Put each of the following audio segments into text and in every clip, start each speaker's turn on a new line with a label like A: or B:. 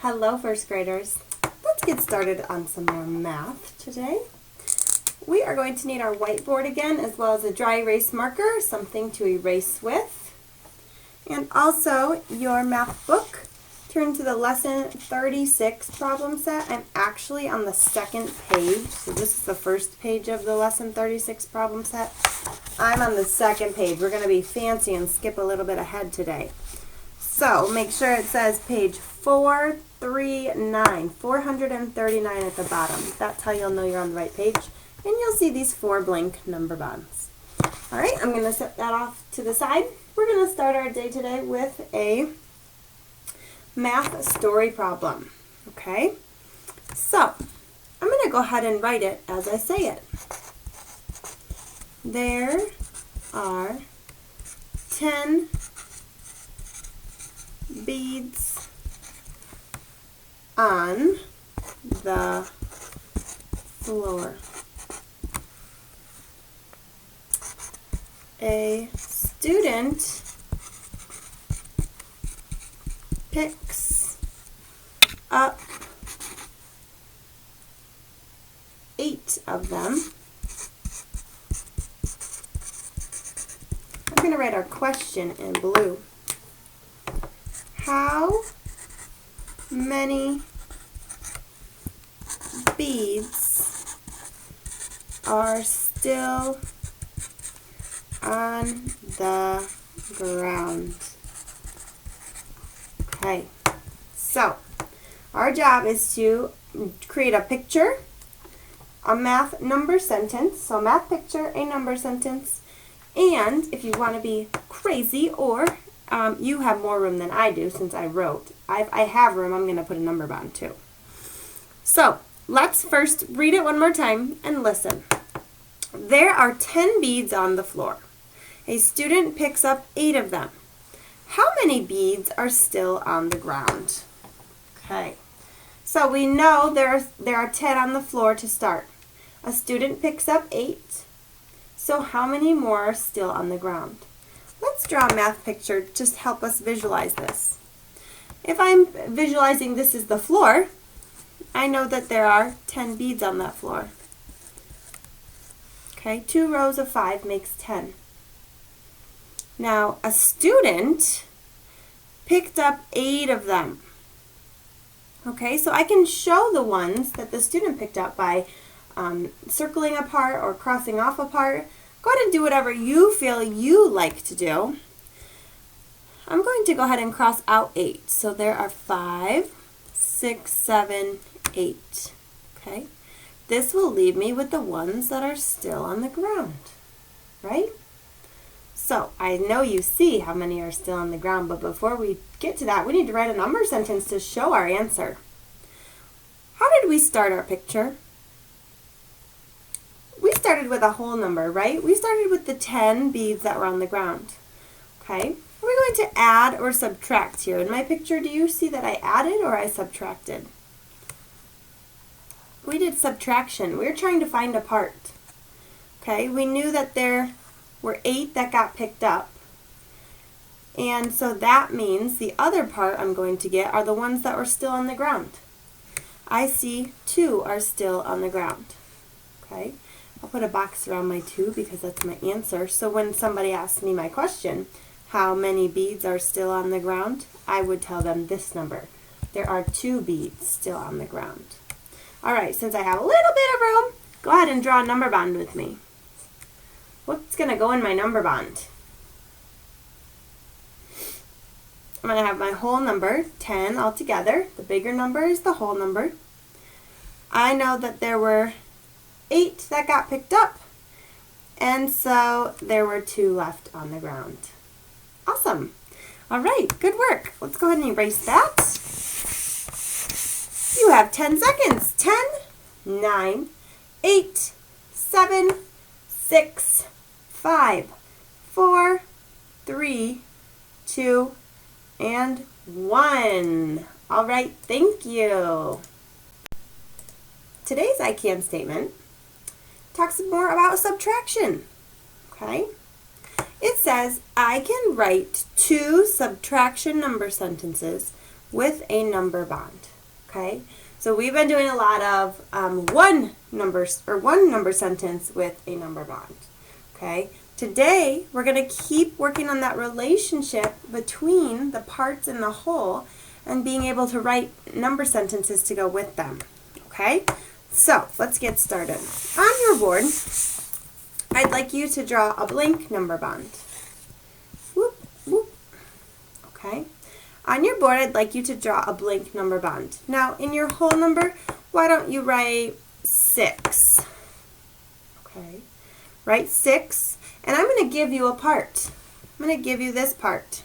A: Hello, first graders. Let's get started on some more math today. We are going to need our whiteboard again, as well as a dry erase marker, something to erase with. And also your math book. Turn to the lesson 36 problem set. I'm actually on the second page, so this is the first page of the lesson 36 problem set. I'm on the second page. We're going to be fancy and skip a little bit ahead today. So make sure it says page 439 at the bottom. That's how you'll know you're on the right page. And you'll see these 4 blank number bonds. All right, I'm going to set that off to the side. We're going to start our day today with a math story problem. Okay, so I'm going to go ahead and write it as I say it. There are 10 beads on the floor. A student picks up 8 of them. I'm going to write our question in blue. How many beads are still on the ground? Okay, so our job is to create a picture, a math number sentence, so math picture, a number sentence, and if you want to be crazy or you have more room than I do since I wrote. I have room. I'm going to put a number bond too. So let's first read it one more time and listen. There are 10 beads on the floor. A student picks up 8 of them. How many beads are still on the ground? Okay. So we know there are 10 on the floor to start. A student picks up 8. So how many more are still on the ground? Let's draw a math picture just to help us visualize this. If I'm visualizing this as the floor, I know that there are 10 beads on that floor. Okay, 2 rows of 5 makes 10. Now, a student picked up 8 of them. Okay, so I can show the ones that the student picked up by circling a part or crossing off a part. Go ahead and do whatever you feel you like to do. I'm going to go ahead and cross out 8. So there are 5, 6, 7, 8. Okay? This will leave me with the ones that are still on the ground, right? So I know you see how many are still on the ground, but before we get to that, we need to write a number sentence to show our answer. How did we start our picture? We started with a whole number, right? We started with the 10 beads that were on the ground. Okay, we're going to add or subtract here. In my picture, do you see that I added or I subtracted? We did subtraction. We were trying to find a part. Okay, we knew that there were 8 that got picked up. And so that means the other part I'm going to get are the ones that were still on the ground. I see 2 are still on the ground. Okay. I'll put a box around my 2 because that's my answer. So when somebody asks me my question, how many beads are still on the ground, I would tell them this number. There are 2 beads still on the ground. All right, since I have a little bit of room, go ahead and draw a number bond with me. What's going to go in my number bond? I'm going to have my whole number, 10 altogether. The bigger number is the whole number. I know that there were 8 that got picked up, and so there were 2 left on the ground. Awesome. All right, good work. Let's go ahead and erase that. You have 10 seconds. 10, 9, 8, 7, 6, 5, 4, 3, 2, and 1. All right, thank you. Today's I can statement talks more about subtraction. Okay? It says, I can write 2 subtraction number sentences with a number bond. Okay, so we've been doing a lot of one number sentence with a number bond. Okay, today we're going to keep working on that relationship between the parts and the whole and being able to write number sentences to go with them. Okay, so let's get started. On your board, I'd like you to draw a blank number bond. Whoop, whoop. Okay. On your board, I'd like you to draw a blank number bond. Now, in your whole number, why don't you write 6? Okay. Write 6, and I'm going to give you a part. I'm going to give you this part.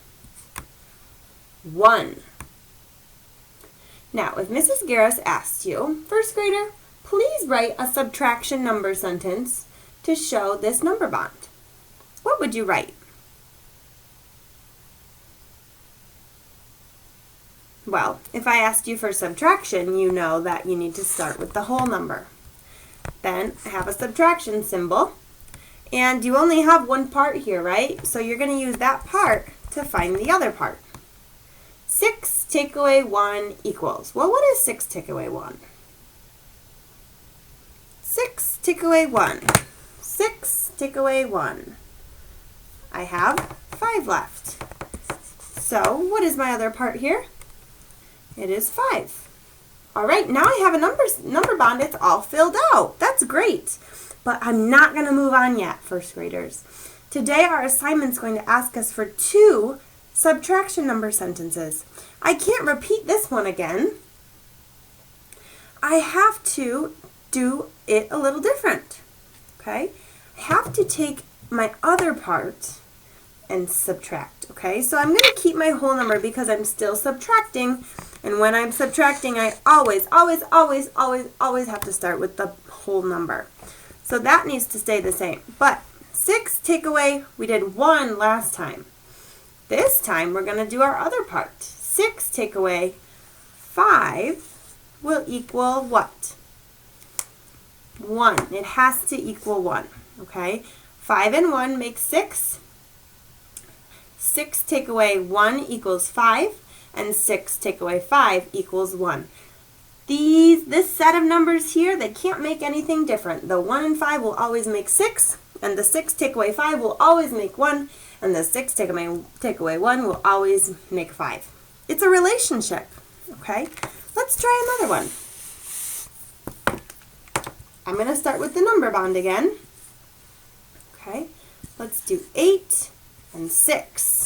A: 1. Now, if Mrs. Garris asked you, first grader, please write a subtraction number sentence to show this number bond, what would you write? Well, if I asked you for subtraction, you know that you need to start with the whole number. Then have a subtraction symbol, and you only have one part here, right? So you're going to use that part to find the other part. 6 take away 1 equals, well, what is 6 take away 1? 6 take away 1. 6 take away 1. I have 5 left. So what is my other part here? It is 5. All right, now I have a number bond. It's all filled out. That's great. But I'm not going to move on yet, first graders. Today our assignment's going to ask us for 2 subtraction number sentences. I can't repeat this one again. I have to do it a little different. Okay? I have to take my other part and subtract. Okay? So I'm going to keep my whole number because I'm still subtracting. And when I'm subtracting, I always have to start with the whole number. So that needs to stay the same. But 6 take away, we did 1 last time. This time we're going to do our other part. 6 take away 5 will equal what? 1. It has to equal 1. Okay? 5 and 1 makes 6. 6 take away 1 equals 5. And 6 take away 5 equals 1. This set of numbers here, they can't make anything different. The 1 and 5 will always make 6, and the 6 take away 5 will always make 1, and the 6 take away 1 will always make 5. It's a relationship, okay? Let's try another one. I'm going to start with the number bond again. Okay, let's do 8 and 6.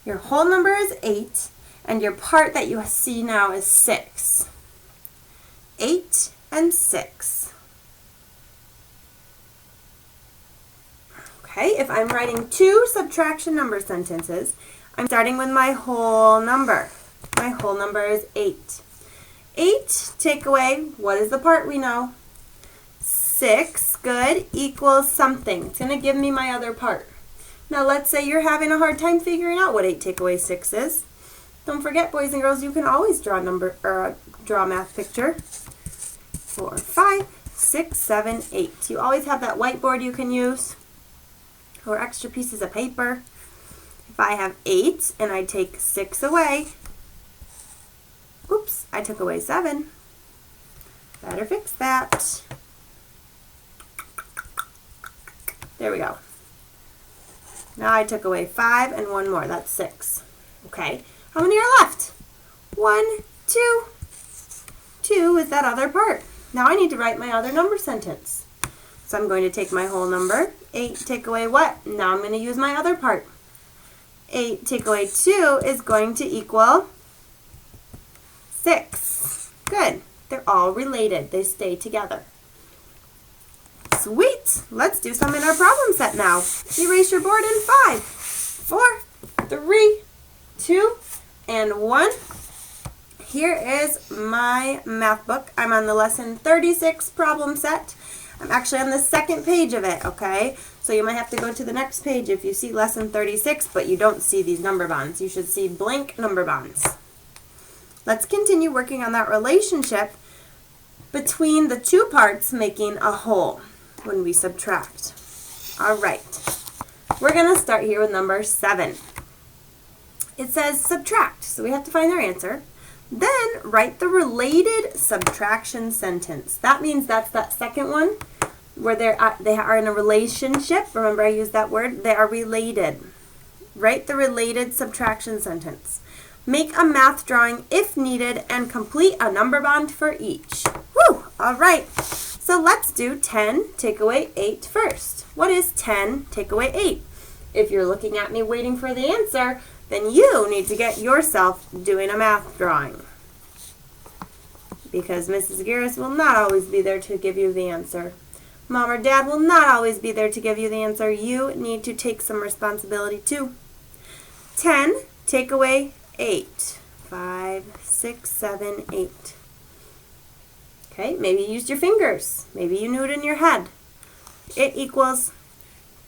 A: Your whole number is 8. And your part that you see now is 6. 8 and 6. Okay, if I'm writing 2 subtraction number sentences, I'm starting with my whole number. My whole number is 8. 8 take away, what is the part we know? 6, good, equals something. It's going to give me my other part. Now let's say you're having a hard time figuring out what 8 take away 6 is. Don't forget, boys and girls, you can always draw a math picture. 4, 5, 6, 7, 8. You always have that whiteboard you can use or extra pieces of paper. If I have 8 and I take 6 away, oops, I took away 7. Better fix that. There we go. Now I took away 5 and 1 more. That's 6. Okay. How many are left? 1, 2. 2 is that other part. Now I need to write my other number sentence. So I'm going to take my whole number. 8 take away what? Now I'm going to use my other part. 8 take away 2 is going to equal 6. Good. They're all related. They stay together. Sweet. Let's do some in our problem set now. Erase your board in 5, 4, 3, 2, and 1. Here is my math book. I'm on the lesson 36 problem set. I'm actually on the second page of it, okay? So you might have to go to the next page if you see lesson 36, but you don't see these number bonds. You should see blank number bonds. Let's continue working on that relationship between the two parts making a whole when we subtract. All right. We're going to start here with number 7. It says subtract, so we have to find our answer. Then write the related subtraction sentence. That means that's that second one where they are in a relationship. Remember I used that word? They are related. Write the related subtraction sentence. Make a math drawing if needed and complete a number bond for each. Woo! All right. So let's do 10 take away 8 first. What is 10 take away 8? If you're looking at me waiting for the answer, then you need to get yourself doing a math drawing. Because Mrs. Garris will not always be there to give you the answer. Mom or Dad will not always be there to give you the answer. You need to take some responsibility too. 10 take away 8. 5, 6, 7, 8. Okay, maybe you used your fingers. Maybe you knew it in your head. It equals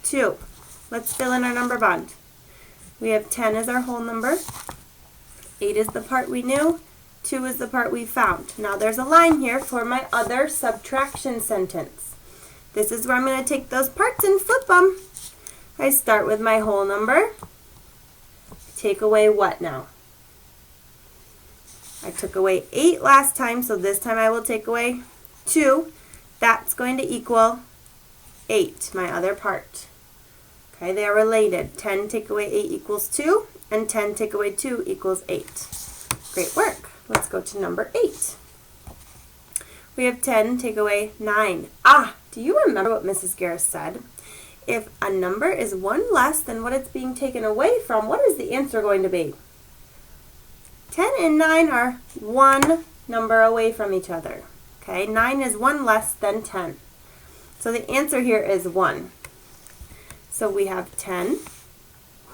A: 2. Let's fill in our number bond. We have 10 as our whole number. 8 is the part we knew. 2 is the part we found. Now there's a line here for my other subtraction sentence. This is where I'm going to take those parts and flip them. I start with my whole number. Take away what now? I took away 8 last time, so this time I will take away 2. That's going to equal 8, my other part. Okay, they are related. 10 take away 8 equals 2, and 10 take away 2 equals 8. Great work. Let's go to number 8. We have 10 take away 9. Do you remember what Mrs. Garris said? If a number is 1 less than what it's being taken away from, what is the answer going to be? 10 and 9 are one number away from each other. Okay, 9 is 1 less than 10. So the answer here is 1. So we have 10.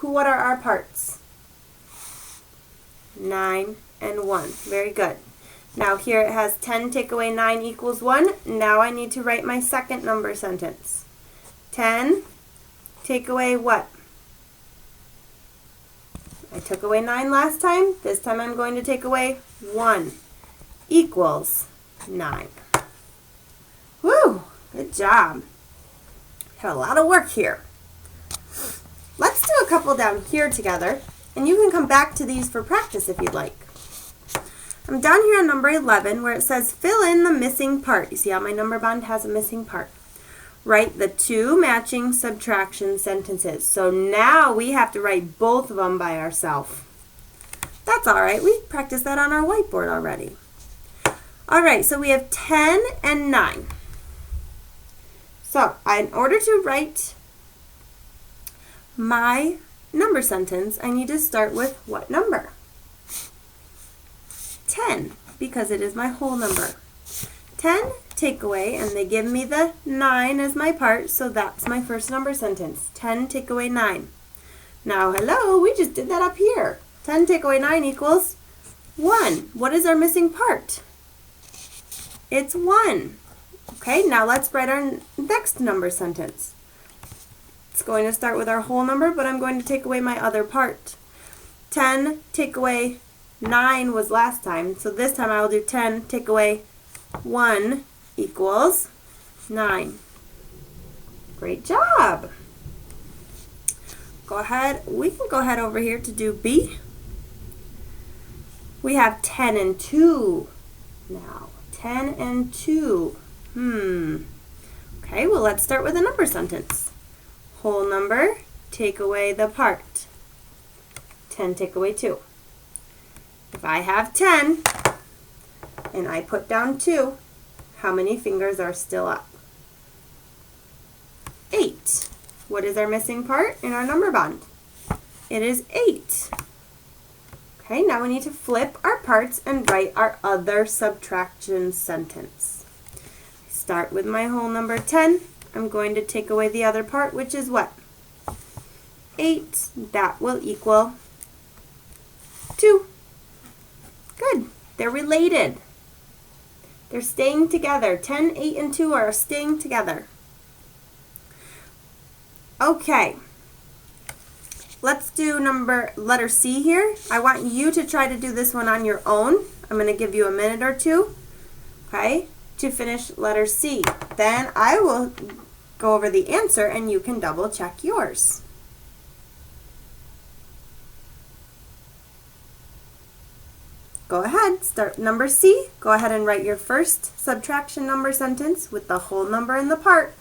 A: What are our parts? 9 and 1. Very good. Now here it has 10 take away 9 equals 1. Now I need to write my second number sentence. 10 take away what? I took away 9 last time. This time I'm going to take away 1 equals 9. Woo! Good job. Had a lot of work here. Let's do a couple down here together, and you can come back to these for practice if you'd like. I'm down here on number 11 where it says fill in the missing part. You see how my number bond has a missing part. Write the 2 matching subtraction sentences. So now we have to write both of them by ourselves. That's all right. We practiced that on our whiteboard already. All right, so we have 10 and 9. So in order to write my number sentence, I need to start with what number? 10, because it is my whole number. 10 take away, and they give me the 9 as my part, so that's my first number sentence. 10 take away 9. Now, hello, we just did that up here. 10 take away 9 equals 1. What is our missing part? It's 1. Okay, now let's write our next number sentence. It's going to start with our whole number, but I'm going to take away my other part. 10 take away 9 was last time, so this time I will do 10 take away 1 equals 9. Great job. We can go ahead over here to do B. We have 10 and 2 now. 10 and 2. Okay, well let's start with a number sentence. Whole number, take away the part. 10 take away 2. If I have 10 and I put down 2, how many fingers are still up? 8. What is our missing part in our number bond? It is 8. Okay, now we need to flip our parts and write our other subtraction sentence. Start with my whole number 10. I'm going to take away the other part, which is what? 8. That will equal 2. Good. They're related. They're staying together. 10, 8, and 2 are staying together. Okay. Let's do letter C here. I want you to try to do this one on your own. I'm going to give you a minute or two, okay, to finish letter C. Then I will go over the answer and you can double check yours. go ahead, start number C. Go ahead and write your first subtraction number sentence with the whole number in the part.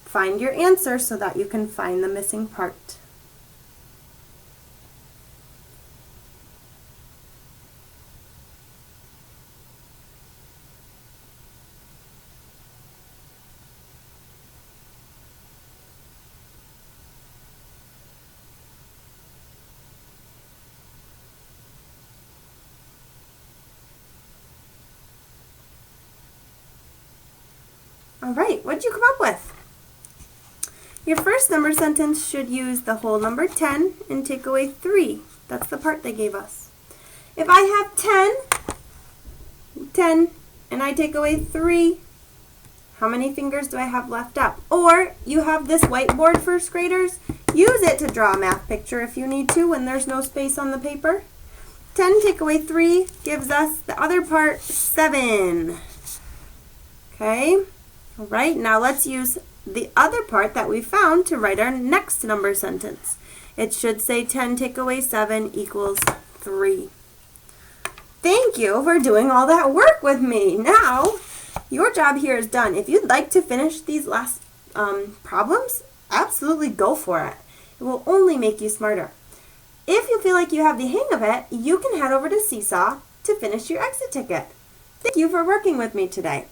A: Find your answer so that you can find the missing part. All right, what'd you come up with? Your first number sentence should use the whole number 10 and take away 3. That's the part they gave us. If I have 10, and I take away 3, how many fingers do I have left up? Or you have this whiteboard, first graders. Use it to draw a math picture if you need to when there's no space on the paper. 10 take away 3 gives us the other part, 7. Okay? All right, now let's use the other part that we found to write our next number sentence. It should say 10 take away 7 equals 3. Thank you for doing all that work with me. Now, your job here is done. If you'd like to finish these last problems, absolutely go for it. It will only make you smarter. If you feel like you have the hang of it, you can head over to Seesaw to finish your exit ticket. Thank you for working with me today.